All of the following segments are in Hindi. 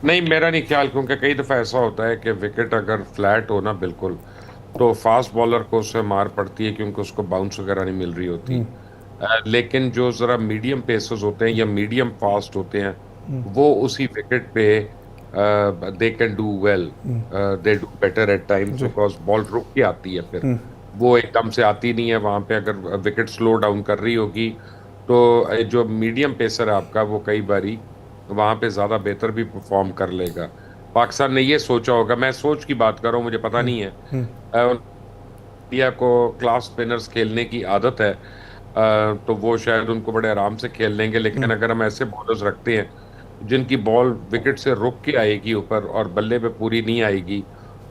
नहीं, मेरा नहीं ख्याल, क्योंकि कई दफ़ा ऐसा होता है कि विकेट अगर फ्लैट हो ना बिल्कुल, तो फास्ट बॉलर को उससे मार पड़ती है, क्योंकि उसको बाउंस वगैरह नहीं मिल रही होती। लेकिन जो ज़रा मीडियम पेसर्स होते हैं या मीडियम फास्ट होते हैं, वो उसी विकेट पे they can do well, they do better at times, जी। बिकॉज बॉल रुक के आती है फिर। वो एकदम से आती नहीं है वहां पे, अगर विकेट स्लो डाउन कर रही होगी तो जो मीडियम पेसर है आपका, वो कई बारी वहां पे ज्यादा बेहतर भी परफॉर्म कर लेगा। पाकिस्तान ने ये सोचा होगा, मैं सोच की बात कर रहा हूँ, मुझे पता नहीं है। इंडिया को क्लास स्पिनर्स खेलने की आदत है, तो वो शायद उनको बड़े आराम से खेल लेंगे। लेकिन अगर हम ऐसे बॉलर्स रखते हैं जिनकी बॉल विकेट से रुक के आएगी ऊपर और बल्ले पे पूरी नहीं आएगी,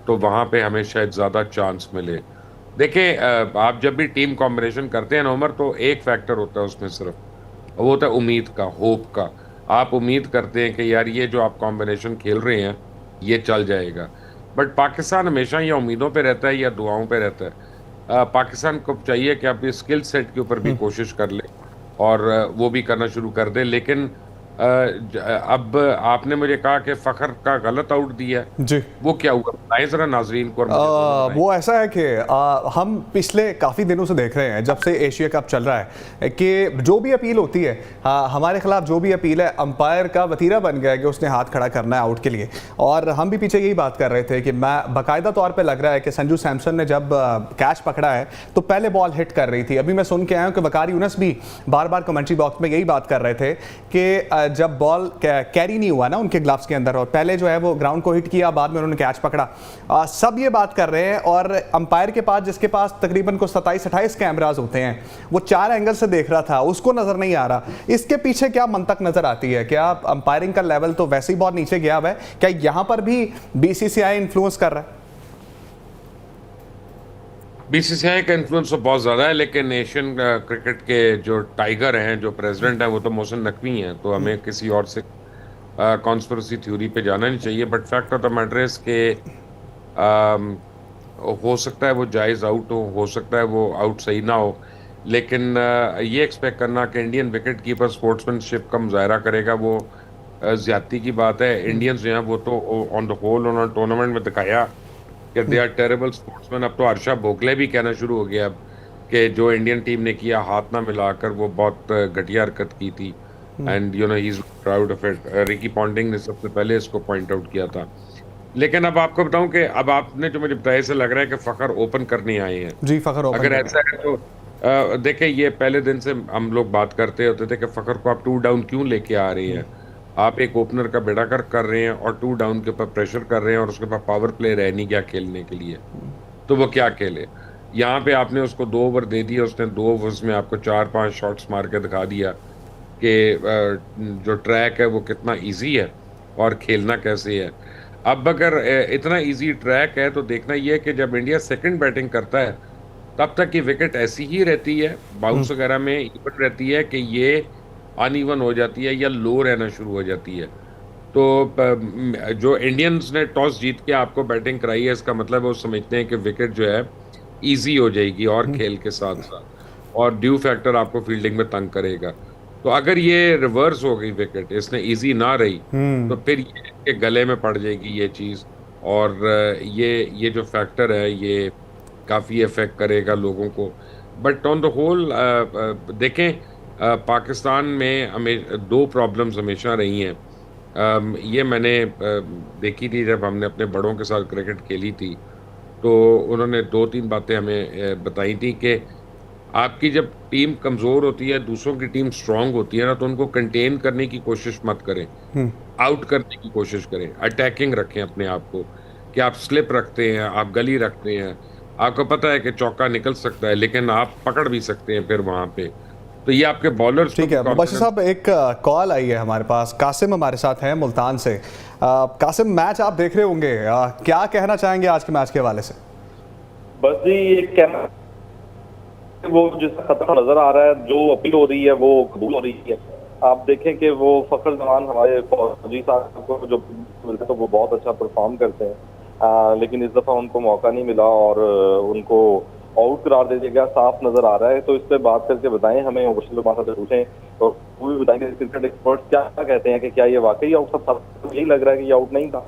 तो वहां पे हमें शायद ज्यादा चांस मिले। देखिए, आप जब भी टीम कॉम्बिनेशन करते हैं ना उमर, तो एक फैक्टर होता है उसमें सिर्फ, वो होता है उम्मीद का, होप का। आप उम्मीद करते हैं कि यार ये जो आप कॉम्बिनेशन खेल रहे हैं ये चल जाएगा। बट पाकिस्तान हमेशा या उम्मीदों पे रहता है या दुआओं पे रहता है। पाकिस्तान को चाहिए कि अपनी स्किल सेट के ऊपर भी कोशिश कर ले, और वो भी करना शुरू कर दे। लेकिन अब आपने मुझे कहा कि फखर का गलत आउट दिया है, जी। वो क्या हुआ बताएं जरा नाजरीन को, और मुझे दोनों बताएं। वो ऐसा है कि हम पिछले काफ़ी दिनों से देख रहे हैं, जब से एशिया कप चल रहा है, कि जो भी अपील होती है, हमारे खिलाफ जो भी अपील है, अंपायर का वतीरा बन गया है कि उसने हाथ खड़ा करना है आउट के लिए। और हम भी पीछे यही बात कर रहे थे कि मैं बाकायदा तौर पे लग रहा है कि संजू सैमसन ने जब कैच पकड़ा है तो पहले बॉल हिट कर रही थी। अभी मैं सुन के आया हूँ कि वकार यूनस भी बार बार कमेंट्री बॉक्स में यही बात कर रहे थे कि जब बॉल कैरी नहीं हुआ ना उनके ग्लव्स के अंदर, और पहले जो है वो ग्राउंड को हिट किया, बाद में उन्होंने कैच पकड़ा। सब ये बात कर रहे हैं, और अंपायर के पास, जिसके पास तकरीबन को 27-28 कैमरास होते हैं, वो 4 एंगल से देख रहा था, उसको नजर नहीं आ रहा। इसके पीछे क्या मंतक नजर आती है? क्या अंपायरिंग का लेवल तो वैसे ही बहुत नीचे गया हुआ है, क्या यहां पर भी बीसीसीआई इन्फ्लुएंस कर रहा है? बीसीसीआई का इन्फ्लुएंस तो बहुत ज्यादा है, लेकिन एशियन क्रिकेट के जो टाइगर हैं, जो प्रेसिडेंट हैं, वो तो मोहसिन नकवी हैं। तो हमें किसी और से कॉन्स्पिरेसी थ्योरी पे जाना नहीं चाहिए। But fact of the matter is के अम, हो सकता है वो जायज आउट हो सकता है वो आउट सही ना हो। लेकिन ये एक्सपेक्ट करना कि इंडियन विकेट कीपर स्पोर्ट्समैनशिप का मुजाहरा करेगा, वो ज्यादती की बात है। इंडियंस जो हैं वो तो ऑन द होल उन्होंने टूर्नामेंट में दिखाया कि दे आर टेरेबल स्पोर्ट्समैन। अब तो हर्षा भोगले भी कहना शुरू हो गया अब कि जो इंडियन टीम ने किया हाथ ना मिलाकर, वो बहुत घटिया हरकत की थी। And you know he is proud of it. Ricky Ponting ने सबसे पहले इसको पॉइंट आउट किया था। लेकिन अब आपको बताऊं कि अब आपने जो मुझे बताया, से लग रहा है कि फखर ओपन करने आए हैं। जी, फखर ओपन अगर कर रहे ऐसा है तो देखिए, ये पहले दिन से हम लोग बात करते होते थे कि फखर को आप टू डाउन क्यों लेके आ रहे हैं। आप एक ओपनर का बेड़ा कर कर रहे हैं और टू डाउन के ऊपर प्रेशर कर रहे हैं, और उसके पास पावर प्ले रह नहीं गया खेलने के लिए, तो वो क्या खेले। यहाँ पे आपने उसको 2 ओवर दे दिए, उसने 2 ओवर्स में आपको 4-5 शॉट्स मार के दिखा दिया कि जो ट्रैक है वो कितना इजी है और खेलना कैसे है। अब अगर इतना इजी ट्रैक है, तो देखना ये है कि जब इंडिया सेकंड बैटिंग करता है, तब तक ये विकेट ऐसी ही रहती है, बाउंस वगैरह में इवन रहती है कि ये अनइवन हो जाती है या लो रहना शुरू हो जाती है। तो जो इंडियंस ने टॉस जीत के आपको बैटिंग कराई है, इसका मतलब वो समझते हैं कि विकेट जो है इजी हो जाएगी और खेल के साथ साथ, और ड्यू फैक्टर आपको फील्डिंग में तंग करेगा। तो अगर ये रिवर्स हो गई, विकेट इसने इजी ना रही, तो फिर ये इसके गले में पड़ जाएगी ये चीज। और ये जो फैक्टर है ये काफी इफेक्ट करेगा लोगों को। बट ऑन द होल देखें, पाकिस्तान में हमें 2 प्रॉब्लम्स हमेशा रही हैं। ये मैंने देखी थी जब हमने अपने बड़ों के साथ क्रिकेट खेली थी, तो उन्होंने 2-3 बातें हमें बताई थी कि आपकी जब टीम कमजोर होती है, दूसरों की टीम स्ट्रांग होती है ना, तो उनको कंटेन करने की कोशिश मत करें, आउट करने की कोशिश करें, अटैकिंग रखें अपने आप को। कि आप स्लिप रखते हैं, आप गली रखते हैं, आपको पता है कि चौका निकल सकता है, लेकिन आप पकड़ भी सकते हैं फिर वहां पे। तो ये आपके बॉलर्स को ठीक भी है मुबशिर कॉन्फिडेंस। साहब, एक कॉल आई है हमारे पास। कासिम हमारे साथ हैं मुल्तान से। कासिम, मैच आप देख रहे होंगे, क्या कहना चाहेंगे आज के मैच के हवाले से? बस जी ये कहना, वो जिसका खतरा नजर आ रहा है, जो अपील हो रही है वो कबूल हो रही है। आप देखें कि वो फखर जमान हमारे फौजी साहब को जो मिलते तो वो बहुत अच्छा परफॉर्म करते हैं, लेकिन इस दफा उनको मौका नहीं मिला और उनको आउट करार दे दिया गया, साफ नजर आ रहा है। तो इस पे बात करके बताएं हमें, मुबशिर साहब से पूछें और वो भी बताएंगे क्रिकेट एक्सपर्ट क्या कहते हैं कि क्या ये वाकई आउट था। यही लग रहा है कि ये आउट नहीं था।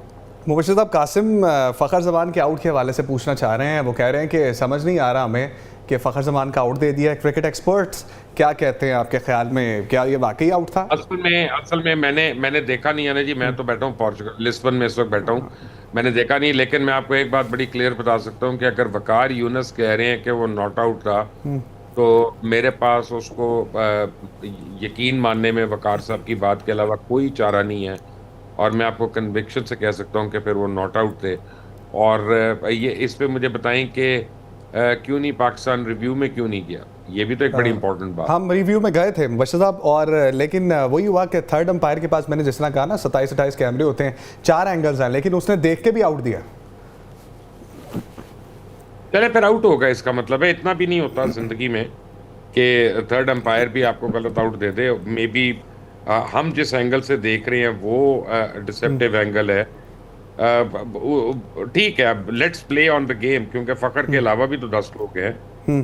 मुबशिर साहब, कासिम फ़खर ज़मान के आउट के हवाले से पूछना चाह रहे हैं। वो कह रहे हैं कि समझ नहीं आ रहा हमें कि फ़खर ज़मान का आउट दे दिया है। क्रिकेट एक्सपर्ट्स क्या कहते हैं आपके ख्याल में, क्या ये वाकई आउट था? असल में मैंने देखा नहीं है ना जी। मैं तो बैठा हूँ पोर्चुगल लिस्बन में इस वक्त बैठा हूँ। मैंने देखा नहीं, लेकिन मैं आपको एक बात बड़ी क्लियर बता सकता हूँ कि अगर वकार यूनस कह रहे हैं कि वो नॉट आउट था, तो मेरे पास उसको यकीन मानने में वकार साहब की बात के अलावा कोई चारा नहीं है। और मैं आपको कन्विक्शन से कह सकता हूँ कि फिर वो नॉट आउट थे। और ये इस पे मुझे बताएं कि क्यों नहीं पाकिस्तान रिव्यू में क्यों नहीं गया। ये भी तो एक बड़ी इंपॉर्टेंट बात। हम रिव्यू में गए थे मुबशिर साहब, और लेकिन वही हुआ कि थर्ड अंपायर के पास, मैंने जिस तरह कहा ना, 27-28 कैमरे होते हैं, 4 एंगल्स हैं, लेकिन उसने देख के भी आउट दिया। चले फिर आउट होगा, इसका मतलब है इतना भी नहीं होता जिंदगी में कि थर्ड अंपायर भी आपको गलत out they they. May be हम जिस एंगल से देख रहे हैं वो डिसेप्टिव एंगल है। ठीक है, अब let's play on the game, क्योंकि फखर के अलावा भी तो 10 लोग हैं,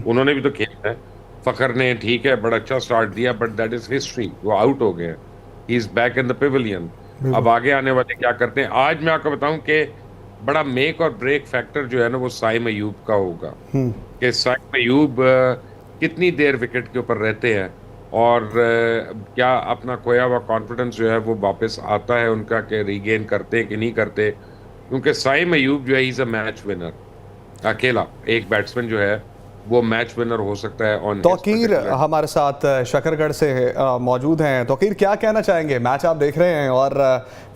उन्होंने भी तो खेलना है। फखर ने ठीक है बड़ा अच्छा स्टार्ट दिया, बट दैट इज हिस्ट्री, वो आउट हो गए हैं। He is back in the Pavilion. अब आगे आने वाले क्या करते हैं। आज मैं आपको बताऊं कि बड़ा मेक और ब्रेक फैक्टर जो है ना, वो साइम अयूब का होगा कि साइम अयूब कितनी देर विकेट के ऊपर रहते हैं, और क्या अपना खोया हुआ कॉन्फिडेंस जो है वो वापस आता है उनका, कि रीगेन करते हैं कि नहीं करते। क्योंकि साइम अयूब जो है इज अ मैच विनर। अकेला एक बैट्समैन जो है वो मैच विनर हो सकता है। ऑन तौकीर हमारे साथ शकरगढ़ से मौजूद हैं। तौकीर, क्या कहना चाहेंगे? मैच आप देख रहे हैं और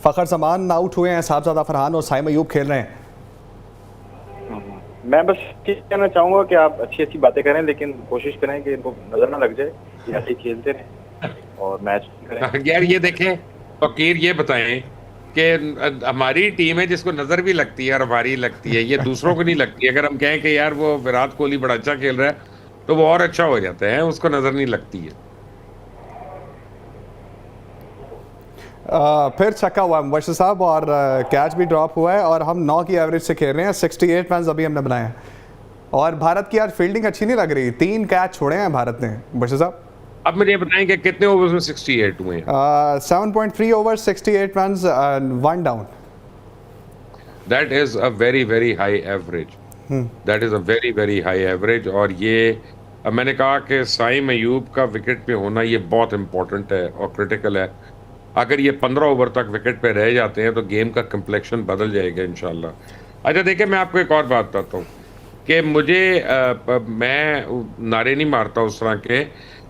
फ़खर ज़मान आउट हुए हैं, साहबजादा फरहान और साइम अयूब खेल रहे हैं। मैं बस ये कहना चाहूंगा कि आप अच्छी अच्छी बातें करें, लेकिन कोशिश करें कि इनको नजर ना लग जाए, ये ऐसे ही खेलते रहें और मैच करें। यार ये देखें फकीर, ये बताएं कि हमारी टीम है जिसको नजर भी लगती है और हमारी लगती है, ये दूसरों को नहीं लगती। अगर हम कहें कि यार वो विराट कोहली बड़ा अच्छा खेल रहा है, तो वो और अच्छा हो जाता है, उसको नजर नहीं लगती है। फिर छक्का हुआ है मुबशिर साहब, और कैच भी ड्रॉप हुआ है, और हम 9 की एवरेज से खेल रहे हैं। 68 रन अभी हमने बनाए हैं, और भारत की आज फील्डिंग अच्छी नहीं लग रही। 3 कैच छोड़े हैं भारत ने मुबशिर साहब। अब मुझे बताएं कि कितने ओवर्स में 68 हुए हैं। 7.3 over, 68 run, 1 down. That is a very very high average. That is a very very high average. और ये मैंने कहा कि साइम अयूब का विकेट पे होना ये बहुत इंपॉर्टेंट है और क्रिटिकल है। अगर ये 15 ओवर तक विकेट पे रह जाते हैं तो गेम का कम्प्लेक्शन बदल जाएगा इंशाल्लाह। अच्छा देखिए, मैं आपको एक और बात बताता हूँ कि मुझे मैं नारे नहीं मारता उस तरह के,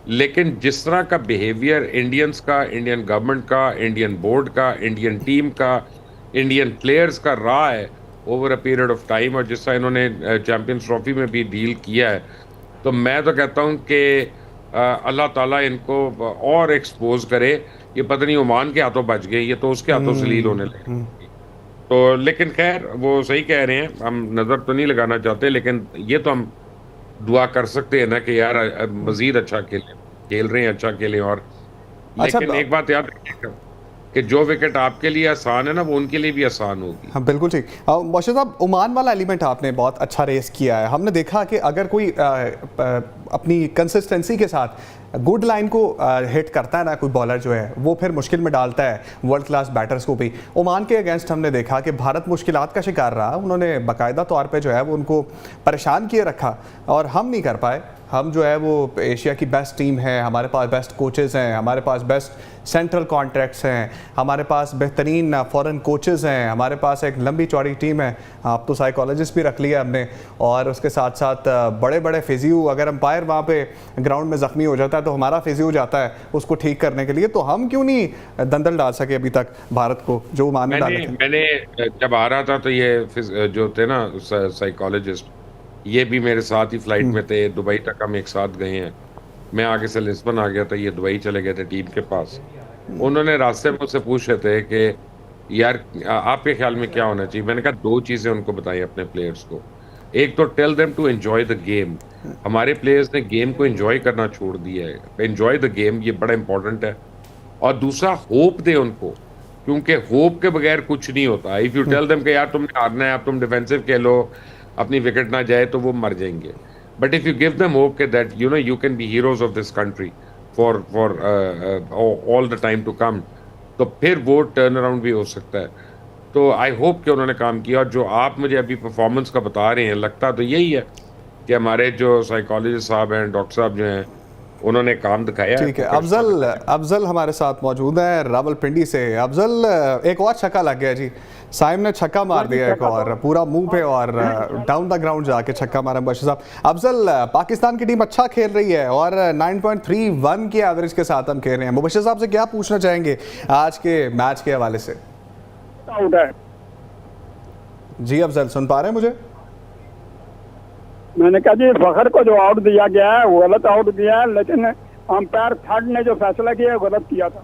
लेकिन जिस तरह का बिहेवियर इंडियंस का, इंडियन गवर्नमेंट का, इंडियन बोर्ड का, इंडियन टीम का, इंडियन प्लेयर्स का रहा है over a period of time, और जिस तरह इन्होंने चैंपियंस ट्रॉफी में भी डील किया है, तो मैं तो कहता हूँ कि अल्लाह ताला इनको और एक्सपोज करे। ये पता नहीं ओमान के हाथों बच गए, ये तो उसके हाथों से लील होने लगे। तो लेकिन खैर वो सही कह रहे हैं, हम नजर तो नहीं लगाना चाहते, लेकिन ये तो हम दुआ कर सकते हैं ना कि यार मजीद अच्छा खेल रहे हैं, अच्छा खेलें। और अच्छा, लेकिन एक बात याद रखिएगा कि जो विकेट आपके लिए आसान है ना, वो उनके लिए भी आसान होगी। हाँ बिल्कुल ठीक। मुबशिर साहब, ओमान वाला एलिमेंट आपने बहुत अच्छा रेस किया है। हमने देखा कि अगर कोई अपनी कंसिस्टेंसी के साथ गुड लाइन को हिट करता है ना, कोई बॉलर जो है वो फिर मुश्किल में डालता है वर्ल्ड क्लास बैटर्स को भी। ओमान के अगेंस्ट हमने देखा कि भारत मुश्किलात का शिकार रहा, उन्होंने बाकायदा तौर पे जो है वो उनको परेशान किए रखा, और हम नहीं कर पाए। हम जो है वो एशिया की बेस्ट टीम है, हमारे पास बेस्ट कोचेज़ हैं, हमारे पास बेस्ट सेंट्रल कॉन्ट्रैक्ट्स हैं, हमारे पास बेहतरीन फॉरेन कोचेज़ हैं, हमारे पास एक लंबी चौड़ी टीम है। आप तो साइकोलॉजिस्ट भी रख लिया हमने, और उसके साथ साथ बड़े बड़े फिजियो, अगर अंपायर वहाँ पे ग्राउंड में ज़ख्मी हो जाता है तो हमारा फिजियो जाता है उसको ठीक करने के लिए। तो हम क्यों नहीं दंदल डाल सके अभी तक भारत को, जो मान में डाले थे? मैंने जब आ रहा था तो ये जो थे ना साइकोलॉजिस्ट, ये भी मेरे साथ ही फ्लाइट में थे, दुबई तक हम एक साथ गए हैं। मैं आगे से लिस्बन आ गया था, ये दुबई चले गए थे टीम के पास। उन्होंने रास्ते में मुझसे पूछ रहे थे कि यार आपके ख्याल में क्या होना चाहिए। मैंने कहा 2 चीजें उनको बताई अपने प्लेयर्स को। एक तो tell them to enjoy the game. हमारे प्लेयर्स ने गेम को एंजॉय करना छोड़ दिया है। एंजॉय द गेम, ये बड़ा इंपॉर्टेंट है। और दूसरा, होप दे उनको, क्योंकि होप के बगैर कुछ नहीं होता। इफ यू टेल देम कि यार तुमने हारना है, अब तुम डिफेंसिव खेलो, अपनी विकेट ना जाए, तो वो मर जाएंगे। But if you give them hope that you can be heroes of this country for all the time to come, तो फिर वो टर्न अराउंड भी हो सकता है। तो आई होप कि उन्होंने काम किया। और जो आप मुझे अभी परफॉर्मेंस का बता रहे हैं, लगता तो यही है कि हमारे जो साइकोलॉजिस्ट साहब हैं, डॉक्टर साहब जो हैं, उन्होंने काम दिखाया है। ठीक है, अफजल हमारे साथ मौजूद है रावलपिंडी से। अफजल, एक और छक्का लग गया जी, साइम ने छक्का मार दिया एक और, पूरा मुंह पे और डाउन द ग्राउंड जाके छक्का मारा मुबशिर साहब। अफजल, पाकिस्तान की टीम अच्छा खेल रही है और 9.31 की एवरेज के साथ हम खेल रहे हैं। मुबशिर साहब से क्या पूछना चाहेंगे आज के मैच के हवाले से? जी अफजल, सुन पा रहे हैं मुझे? मैंने कहा जी, फखर को जो आउट दिया गया है वो गलत आउट दिया है, लेकिन अंपायर थर्ड ने जो फैसला किया है गलत किया था।